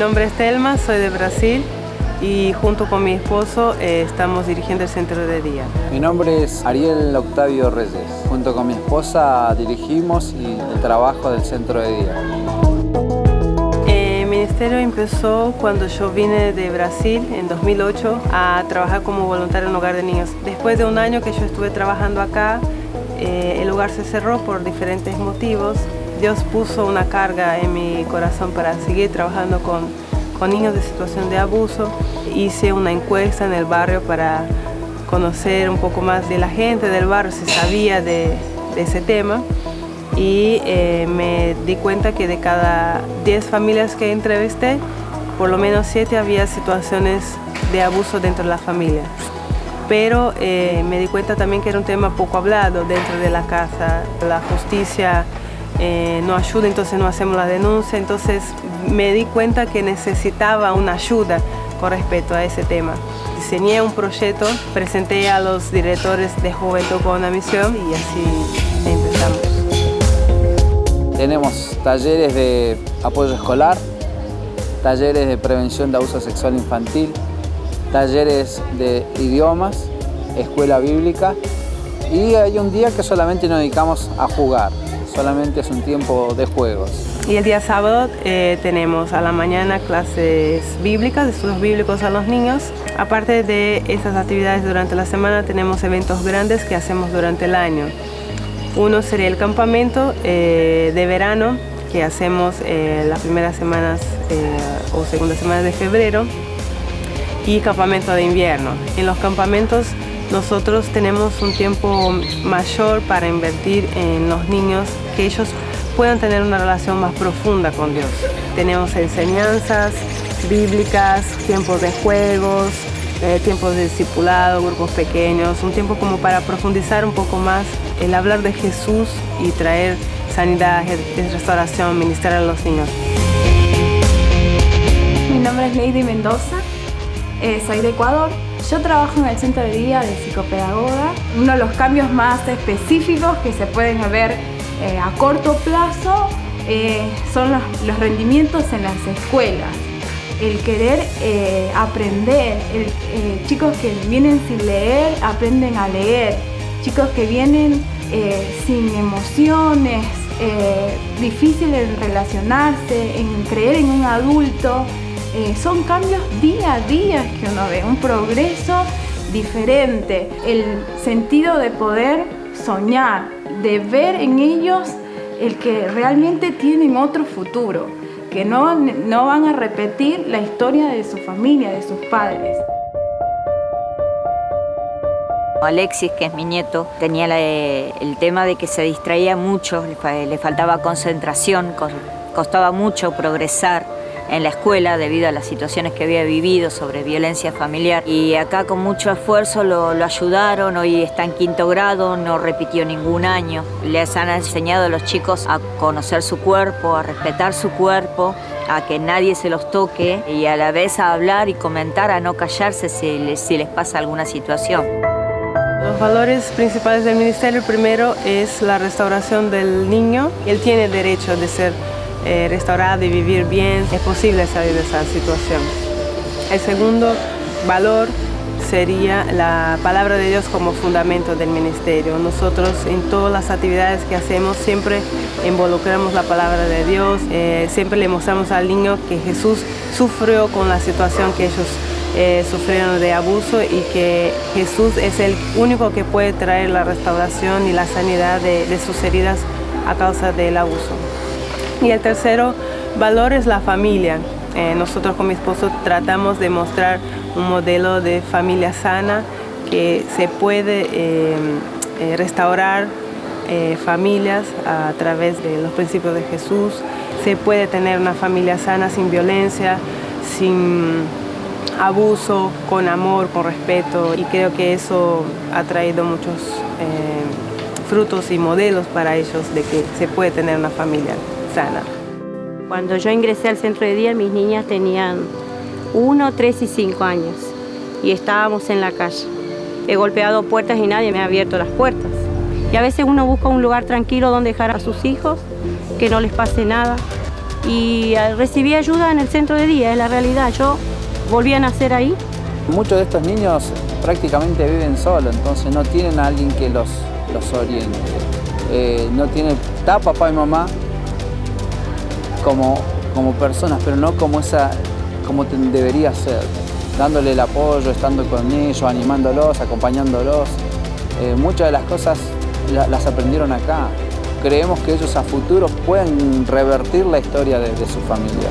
nombre es Telma, soy de Brasil y junto con mi esposo estamos dirigiendo el centro de día. Mi nombre es Ariel Octavio Reyes. Junto con mi esposa dirigimos el trabajo del centro de día. El ministerio empezó cuando yo vine de Brasil en 2008 a trabajar como voluntario en un hogar de niños. Después de un año que yo estuve trabajando acá, el lugar se cerró por diferentes motivos. Dios puso una carga en mi corazón para seguir trabajando con niños de situación de abuso. Hice una encuesta en el barrio para conocer un poco más de la gente del barrio, si sabía de ese tema. Y me di cuenta que de cada 10 familias que entrevisté, por lo menos 7 había situaciones de abuso dentro de la familia. Pero me di cuenta también que era un tema poco hablado dentro de la casa. La justicia no ayuda, entonces no hacemos la denuncia. Entonces me di cuenta que necesitaba una ayuda con respecto a ese tema. Diseñé un proyecto, presenté a los directores de Juventud con una Misión y así empezamos. Tenemos talleres de apoyo escolar, talleres de prevención de abuso sexual infantil, talleres de idiomas, escuela bíblica y hay un día que solamente nos dedicamos a jugar, solamente es un tiempo de juegos. Y el día sábado tenemos a la mañana clases bíblicas, estudios bíblicos a los niños. Aparte de estas actividades durante la semana, tenemos eventos grandes que hacemos durante el año. Uno sería el campamento de verano que hacemos las primeras semanas o segundas semanas de febrero y campamento de invierno. En los campamentos nosotros tenemos un tiempo mayor para invertir en los niños, que ellos puedan tener una relación más profunda con Dios. Tenemos enseñanzas bíblicas, tiempos de juegos, tiempos de discipulado, grupos pequeños, un tiempo como para profundizar un poco más el hablar de Jesús y traer sanidad, restauración, ministrar a los niños. Mi nombre es Lady Mendoza, soy de Ecuador. Yo trabajo en el centro de día de psicopedagoga. Uno de los cambios más específicos que se pueden ver a corto plazo son los rendimientos en las escuelas. El querer aprender, chicos que vienen sin leer aprenden a leer, chicos que vienen sin emociones, difíciles en relacionarse, en creer en un adulto. Son cambios día a día que uno ve, un progreso diferente, el sentido de poder soñar, de ver en ellos el que realmente tienen otro futuro, que no van a repetir la historia de su familia, de sus padres. Alexis, que es mi nieto, tenía el tema de que se distraía mucho, le faltaba concentración, costaba mucho progresar en la escuela debido a las situaciones que había vivido sobre violencia familiar. Y acá con mucho esfuerzo lo ayudaron, hoy está en 5º grado, no repitió ningún año. Les han enseñado a los chicos a conocer su cuerpo, a respetar su cuerpo, a que nadie se los toque y a la vez a hablar y comentar, a no callarse si les pasa alguna situación. Los valores principales del ministerio, primero es la restauración del niño. Él tiene derecho de ser restaurado y vivir bien. Es posible salir de esa situación. El segundo valor sería la palabra de Dios como fundamento del ministerio. Nosotros en todas las actividades que hacemos siempre involucramos la palabra de Dios, siempre le mostramos al niño que Jesús sufrió con la situación que ellos sufrieron de abuso y que Jesús es el único que puede traer la restauración y la sanidad de sus heridas a causa del abuso. Y el tercero valor es la familia. Nosotros con mi esposo tratamos de mostrar un modelo de familia sana, que se puede restaurar familias a través de los principios de Jesús. Se puede tener una familia sana sin violencia, sin abuso, con amor, con respeto, y creo que eso ha traído muchos frutos y modelos para ellos de que se puede tener una familia sana. Cuando yo ingresé al centro de día, mis niñas tenían 1, 3 y 5 años y estábamos en la calle. He golpeado puertas y nadie me ha abierto las puertas. Y a veces uno busca un lugar tranquilo donde dejar a sus hijos, que no les pase nada. y recibí ayuda en el centro de día, es la realidad. Yo volví a nacer ahí. Muchos de estos niños prácticamente viven solos, entonces no tienen a alguien que los oriente. No tienen, está papá y mamá como personas, pero no como debería ser, dándole el apoyo, estando con ellos, animándolos, acompañándolos. Muchas de las cosas las aprendieron acá. Creemos que ellos a futuro pueden revertir la historia de su familia.